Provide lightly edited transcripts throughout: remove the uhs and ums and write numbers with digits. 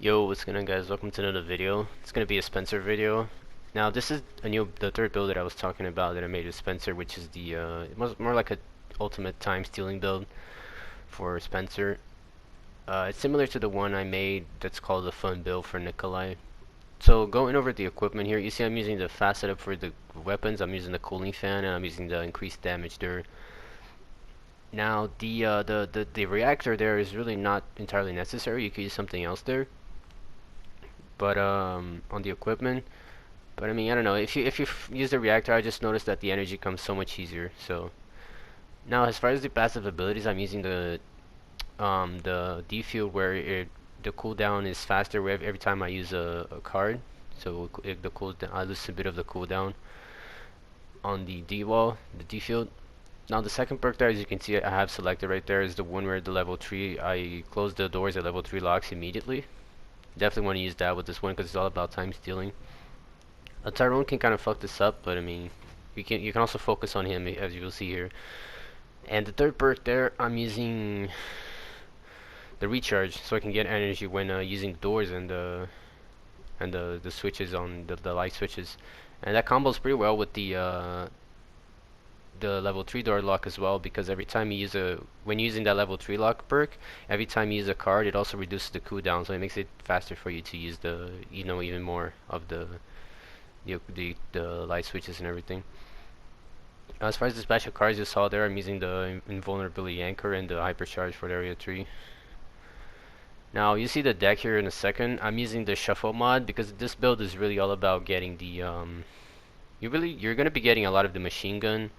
Yo, what's going on, guys? Welcome to another video. It's gonna be a Spencer video. Now, this is the third build that I was talking about that I made with Spencer, which is the it was more like a ultimate time stealing build for Spencer. It's similar to the one I made that's called the fun build for Nikolai. So going over the equipment here, you see I'm using the fast setup for the weapons. I'm using the cooling fan and I'm using the increased damage there. Now the reactor there is really not entirely necessary. You could use something else there. But on the equipment. But I mean, I don't know. If you use the reactor, I just noticed that the energy comes so much easier. So now, as far as the passive abilities, I'm using the defuel where the cooldown is faster every time I use a card. So I lose a bit of the cooldown on the D wall, the defuel. Now the second perk there, as you can see, I have selected right there, is the one where the level 3, I close the doors at level 3 locks immediately. Definitely want to use that with this one because it's all about time stealing. A Tyrone can kind of fuck this up, but I mean, you can also focus on him as you will see here. And the third perk there, I'm using the recharge, so I can get energy when using doors and the switches on the light switches, and that combos pretty well with the level 3 door lock as well, because every time you use when using that level 3 lock perk, every time you use a card, it also reduces the cooldown, so it makes it faster for you to use even more of the light switches and everything. As far as the special cards you saw there, I'm using the invulnerability anchor and the hypercharge for the area 3. Now you see the deck here in a second. I'm using the shuffle mod because this build is really all about getting the you're gonna be getting a lot of the machine gun,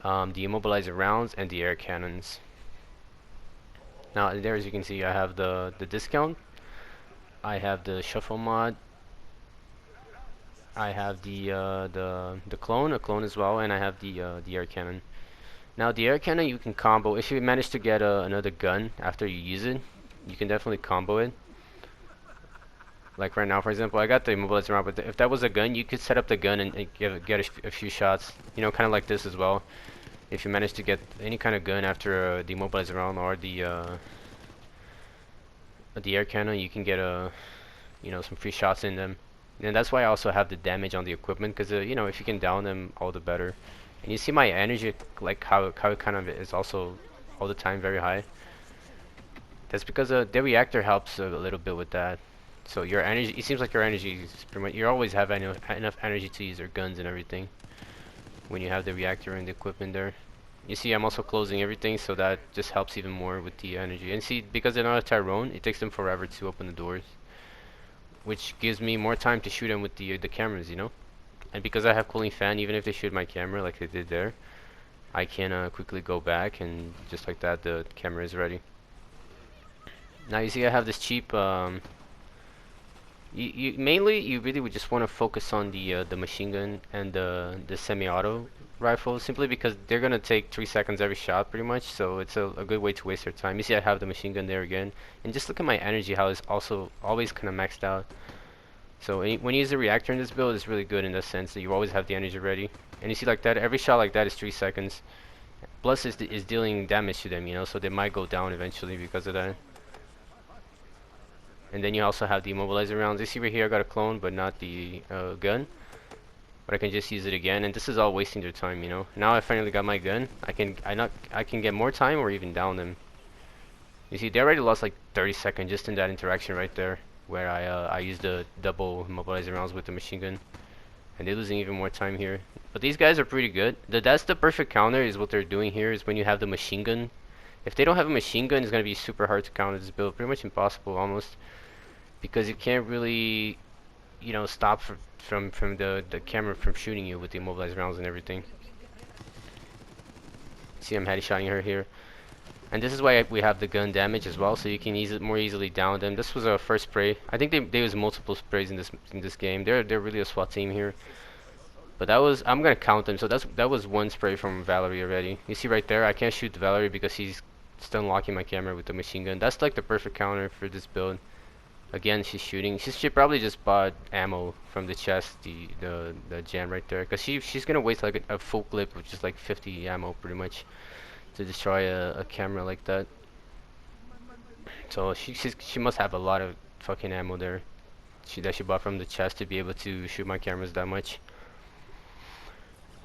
the immobilizer rounds, and the air cannons. Now there, as you can see, I have the discount, I have the shuffle mod, I have the clone, a clone as well, and I have the air cannon. Now the air cannon you can combo if you manage to get another gun after you use it. You can definitely combo it. Like right now, for example, I got the immobilizer round, but if that was a gun, you could set up the gun and get a few shots. You know, kind of like this as well. If you manage to get any kind of gun after the immobilizer round or the air cannon, you can get some free shots in them. And that's why I also have the damage on the equipment, because if you can down them, all the better. And you see my energy, like how it kind of is also all the time very high. That's because the reactor helps a little bit with that. So your energy, it seems like your energy is pretty much, you always have enough energy to use your guns and everything when you have the reactor and the equipment there. You see I'm also closing everything, so that just helps even more with the energy. And see, because they're not a Tyrone, it takes them forever to open the doors, which gives me more time to shoot them with the cameras, And because I have cooling fan, even if they shoot my camera like they did there, I can quickly go back, and just like that the camera is ready. Now you see I have this cheap mainly you really would just want to focus on the machine gun and the semi-auto rifle, simply because they're gonna take 3 seconds every shot pretty much, so it's a good way to waste their time. You see I have the machine gun there again, and just look at my energy, how it's also always kind of maxed out. So when you use the reactor in this build, it's really good in the sense that you always have the energy ready. And you see like that, every shot like that is 3 seconds. Plus is dealing damage to them, so they might go down eventually because of that. And then you also have the immobilizer rounds. You see right here I got a clone but not the gun. But I can just use it again, and this is all wasting their time, Now I finally got my gun. I can get more time or even down them. You see they already lost like 30 seconds just in that interaction right there, where I used the double immobilizer rounds with the machine gun. And they're losing even more time here. But these guys are pretty good. That's the perfect counter, is what they're doing here, is when you have the machine gun. If they don't have a machine gun, it's going to be super hard to counter this build. Pretty much impossible almost. Because you can't really, stop from the camera from shooting you with the immobilized rounds and everything. See, I'm headshotting her here. And this is why we have the gun damage as well, so you can more easily down them. This was a first spray. I think they use multiple sprays in this game. They're really a SWAT team here. But I'm gonna count them. So that was one spray from Valerie already. You see right there, I can't shoot Valerie because he's still unlocking my camera with the machine gun. That's like the perfect counter for this build. Again, she's shooting. She probably just bought ammo from the chest, the gem right there, because she's gonna waste like a full clip of just like 50 ammo pretty much to destroy a camera like that. So she must have a lot of fucking ammo there. That she bought from the chest to be able to shoot my cameras that much.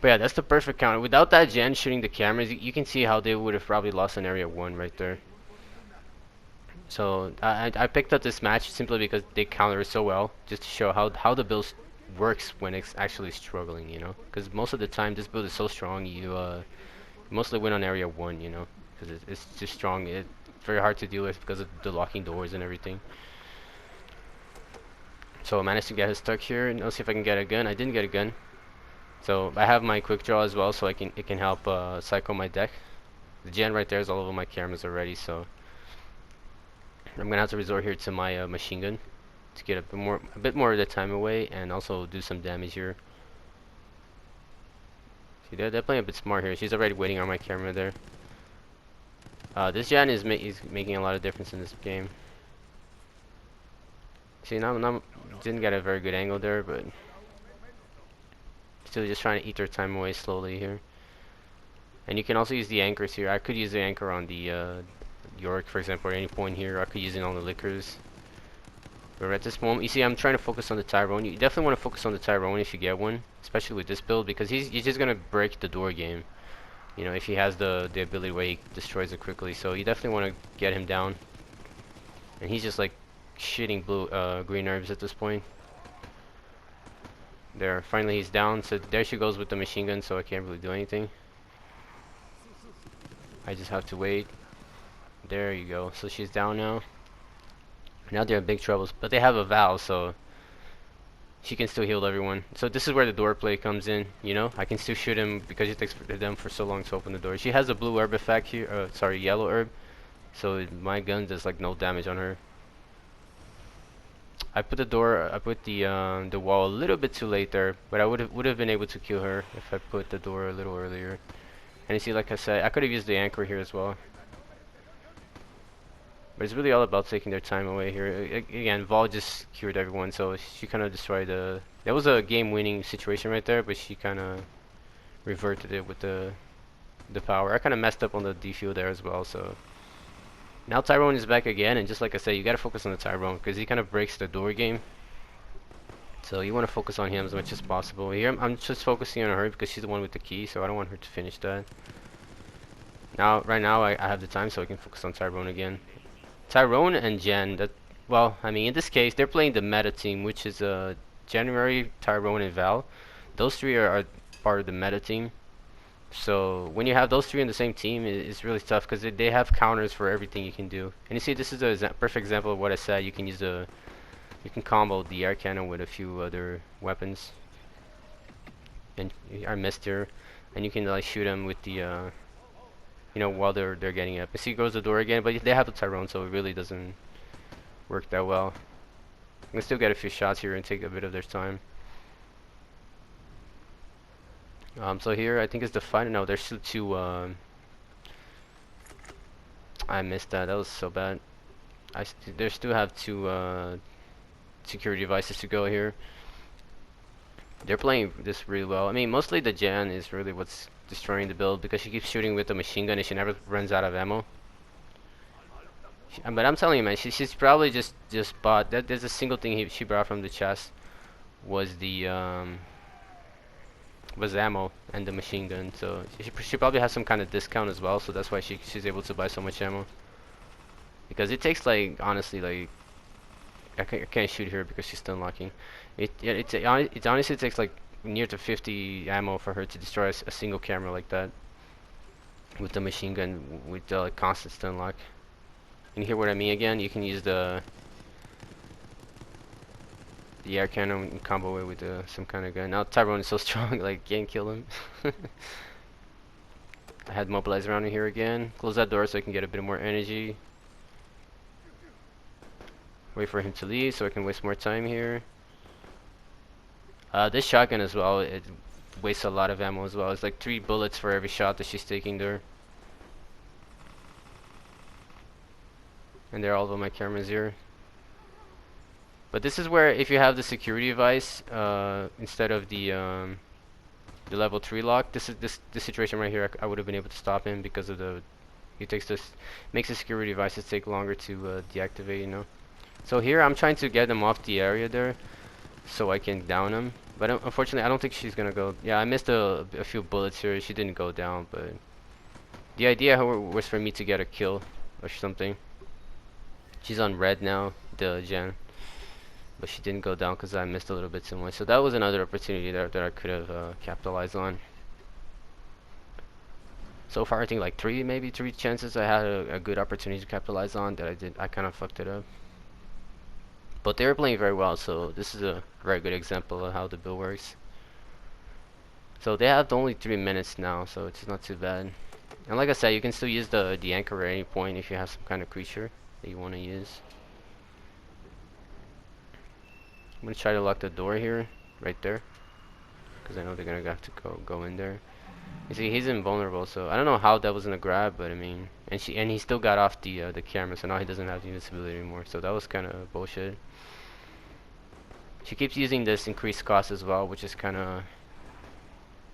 But yeah, that's the perfect counter. Without that gen shooting the cameras, you can see how they would have probably lost in area 1 right there. So I picked up this match simply because they counter so well, just to show how the build works when it's actually struggling, you know. Because most of the time this build is so strong, you mostly win on area 1, you know, because it's just strong. It's very hard to deal with because of the locking doors and everything. So I managed to get her stuck here, and let's see if I can get a gun. I didn't get a gun. So I have my quick draw as well, so it can help cycle my deck. The gen right there is all over my cameras already, so I'm gonna have to resort here to my machine gun to get a bit more of the time away, and also do some damage here. See, they're playing a bit smart here. She's already waiting on my camera there. This gen is making a lot of difference in this game. See, now didn't get a very good angle there, but still just trying to eat their time away slowly here. And you can also use the anchors here. I could use the anchor on the York, for example, at any point here. I could use it on the Liquors. But at this moment, you see, I'm trying to focus on the Tyrone. You definitely want to focus on the Tyrone if you get one, especially with this build, because he's just gonna break the door game. You know, if he has the ability where he destroys it quickly. So you definitely want to get him down. And he's just like shitting green herbs at this point. There, finally he's down. So there she goes with the machine gun. So I can't really do anything. I just have to wait. There you go. So she's down now. Now they're in big troubles, but they have a valve, so she can still heal everyone. So this is where the door play comes in. You know, I can still shoot him because it takes them for so long to open the door. She has a blue herb effect here. Sorry, yellow herb. So my gun does like no damage on her. I put the wall a little bit too late there, but I would have been able to kill her if I put the door a little earlier. And you see, like I said, I could have used the anchor here as well. But it's really all about taking their time away here. Again, Vol just cured everyone, so she kind of destroyed the... That was a game-winning situation right there, but she kind of reverted it with the power. I kind of messed up on the defuse there as well, so... Now Tyrone is back again, and just like I said, you gotta focus on the Tyrone, because he kind of breaks the door game. So you want to focus on him as much as possible. Here, I'm just focusing on her because she's the one with the key, so I don't want her to finish that. Right now, I have the time, so I can focus on Tyrone again. Tyrone and Jen, well, I mean, in this case, they're playing the meta team, which is January, Tyrone, and Val. Those three are part of the meta team. So when you have those three in the same team, it's really tough because they have counters for everything you can do. And you see, this is a perfect example of what I said. You can combo the air cannon with a few other weapons. And I missed here, and you can like shoot them with the you know, while they're getting up. You see, goes the door again, but they have the Tyrone, so it really doesn't work that well. I'm gonna still get a few shots here and take a bit of their time. So here, I think it's the final. No, there's still two. I missed that. That was so bad. They still have two security devices to go here. They're playing this really well. I mean, mostly the Jan is really what's destroying the build because she keeps shooting with the machine gun and she never runs out of ammo. But I'm telling you, man, she's probably just bought that. There's a single thing she brought from the chest was the was ammo and the machine gun. So she probably has some kind of discount as well. So that's why she's able to buy so much ammo. Because it takes like honestly like I can't shoot her because she's still unlocking. It honestly takes like near to 50 ammo for her to destroy a single camera like that with the machine gun with the constant stun lock. And you hear what I mean again? You can use the air cannon and combo it with some kind of gun. Now Tyrone is so strong, like can't kill him. I had mobilize around in here again. Close that door so I can get a bit more energy. Wait for him to leave so I can waste more time here. This shotgun as well, it wastes a lot of ammo as well. It's like 3 bullets for every shot that she's taking there. And they're all over my cameras here. But this is where if you have the security device instead of the level 3 lock, this situation right here, I would have been able to stop him because of the He takes this, makes the security devices take longer to deactivate, you know. So here I'm trying to get him off the area there, so I can down him. But unfortunately, I don't think she's gonna go. Yeah, I missed a few bullets here. She didn't go down, but the idea was for me to get a kill or something. She's on red now, the Jen, but she didn't go down because I missed a little bit too much. So that was another opportunity that I could have capitalized on. So far, I think like maybe three chances I had a good opportunity to capitalize on that I kind of fucked it up. But they were playing very well, so this is a very good example of how the build works. So they have only 3 minutes now, so it's not too bad. And like I said, you can still use the anchor at any point if you have some kind of creature that you want to use. I'm gonna try to lock the door here, right there, because I know they're gonna have to go in there. You see, he's invulnerable, so I don't know how that was in a grab, but I mean, and he still got off the camera, so now he doesn't have the invincibility anymore. So that was kind of bullshit. She keeps using this increased cost as well, which is kind of,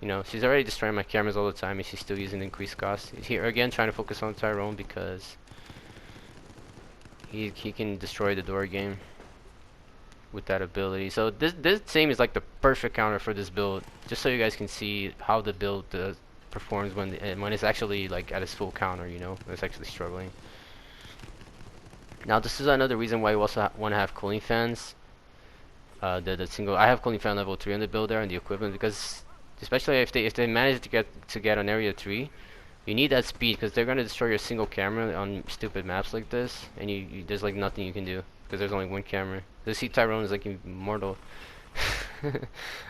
you know, she's already destroying my cameras all the time, and she's still using the increased cost. Here again, trying to focus on Tyrone because he can destroy the door game with that ability. So this team is like the perfect counter for this build, just so you guys can see how the build performs when it's actually like at its full counter, you know, when it's actually struggling. Now this is another reason why you also want to have cooling fans. The single, I have cooling fan level 3 on the build there and the equipment, because especially if they manage to get on area 3, you need that speed, because they're gonna destroy your single camera on stupid maps like this, and there's like nothing you can do because there's only one camera. You see Tyrone is like immortal.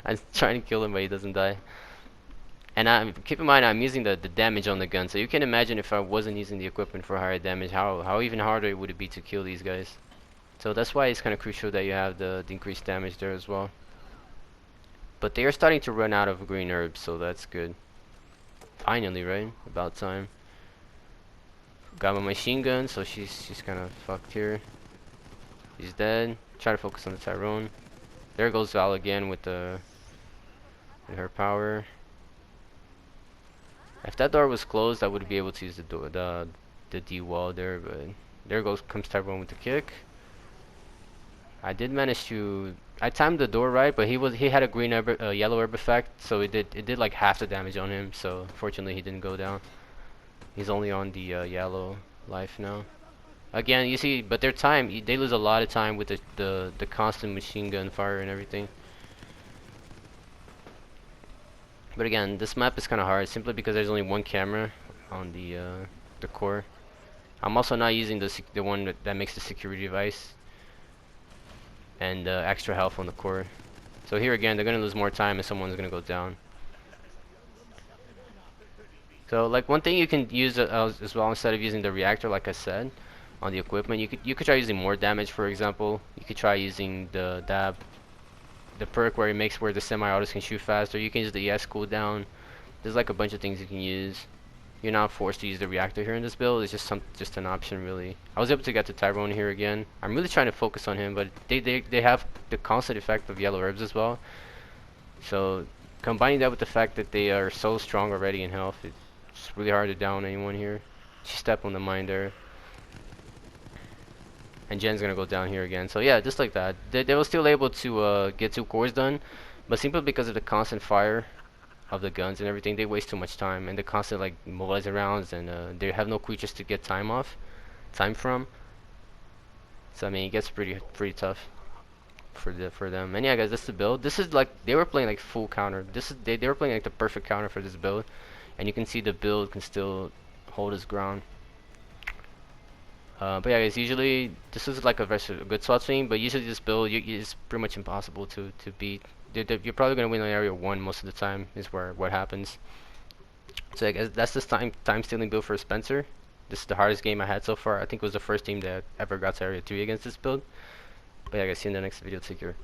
I'm trying to kill him, but he doesn't die. And keep in mind, I'm using the damage on the gun, so you can imagine if I wasn't using the equipment for higher damage, how even harder would it be to kill these guys. So that's why it's kind of crucial that you have the increased damage there as well. But they are starting to run out of green herbs, so that's good. Finally, right? About time. Got my machine gun, so she's kind of fucked here. He's dead. Try to focus on the Tyrone. There goes Val again with her power. If that door was closed, I would be able to use the D wall there, but there comes Tyrone with the kick. I did manage to. I timed the door right, but he had a green herb, yellow herb effect, so it did like half the damage on him. So fortunately, he didn't go down. He's only on the yellow life now. Again, you see, but their time, they lose a lot of time with the constant machine gun fire and everything. But again, this map is kind of hard simply because there's only one camera on the core. I'm also not using the one that makes the security device and extra health on the core. So here again, they're gonna lose more time and someone's gonna go down. So like one thing you can use as well, instead of using the reactor, like I said, on the equipment, you could try using more damage. For example, you could try using the perk where it makes where the semi-autos can shoot faster. You can use the ES cooldown. There's like a bunch of things you can use. You're not forced to use the reactor here in this build. It's just an option, really. I was able to get the Tyrone here again. I'm really trying to focus on him, but they have the constant effect of yellow herbs as well. So combining that with the fact that they are so strong already in health, it's really hard to down anyone here. She stepped on the mine there. And Jen's gonna go down here again. So yeah, just like that. They were still able to get 2 cores done, but simply because of the constant fire of the guns and everything, they waste too much time, and the constant like mobilizing rounds, and they have no creatures to get time from. So I mean, it gets pretty tough for them. And yeah, guys, that's the build. This is like they were playing like full counter. They were playing like the perfect counter for this build, and you can see the build can still hold its ground. But yeah, guys, usually this is like a good SWAT team, but usually this build it's pretty much impossible to beat. You're probably gonna win on area 1 most of the time, is what happens. So I guess that's this time stealing build for Spencer. This is the hardest game I had so far. I think it was the first team that ever got to area 3 against this build. But yeah, guys, see you in the next video. Take care.